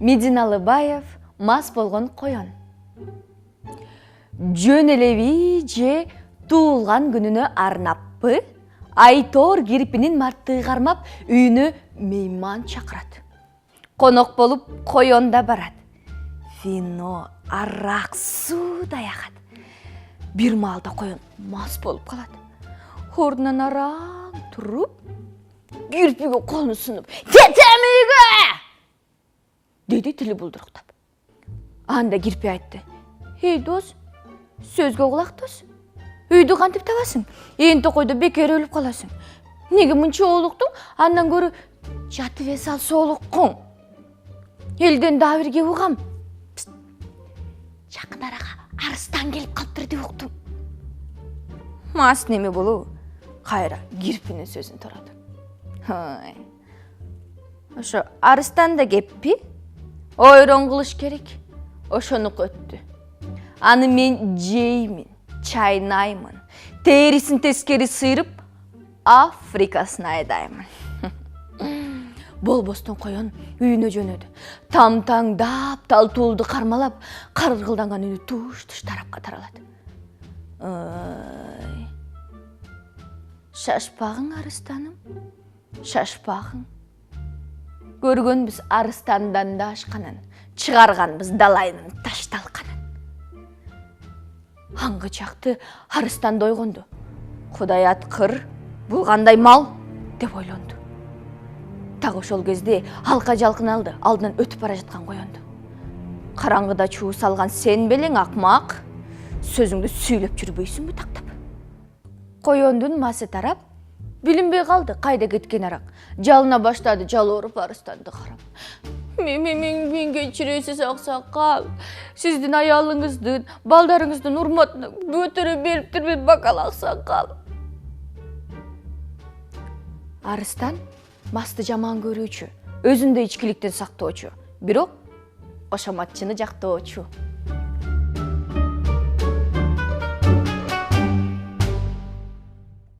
Медин Алыбаев мас болгон коён. Жөн элеби же туулган күнүнө арнаппы? Айтор кирпинин марты кармап үйүнө мейман чакырат. Конок болуп коёнда барат. Вино, арак, суу даягат. Бир маалда коён мас болуп калат. Ордунан араң туруп, кирпиге колун сунуп, «Кетем үйгө!» деди тили булдуруктап. Анда кирпи айтты. «Эй, дос, сөзгө кулак тос. Үйдү кантип табасың? Энти койдо бекер өлүп каласың. Неге мынча олуктуң? Андан көрү жатып эс ал соолуккуң. Элден дагы бир кеп угам. Жакын арага арыстан келип калыптыр деп уктум». Мас неме болобу? Кайра кирпинин сөзүн тураду. Ошо арыстан да кеппи? Ойрон кылыш керек. Ошонуку өттү. Аны мен жеймин, чайнаймын. Терисин тескери сыйрып, Африкасына айдаймын. Болбостон коён үйүнө жөнөдү. Тамтаңдап, талтуулду кармалап, каргылданган үнү туш-туш тарапка таралат. Шашпагың, арыстаным, шашпагың. Көргөнбүз арыстандан да ашканын, чыгарганбыз далайнын ташталканын. Аңгы чакты арыстан ойгонду. Кудай аткыр, бул кандай мал деп ойлонду. Так ошол кезде алка жалкын алды, алдынан өтүп бара жаткан коёнду. Караңгыда чуу салган сен белең, акмак, сөзүңдү сүйлөп жүрбөйсүңбү тактап? Коёндун масы тарап, билинбей калды кайда кеткен арак. Жалына баштады жалооруп арыстанды карап. Мен кечиресиз аксакал. Сиздин аялыңыздын, балдарыңыздын урматына көтөрө бериптирмин бакал аксакал. Арыстан масты жаман көрүүчү, өзүндө ичкиликтен сактоочу, бирок кошоматчыны жактоочу.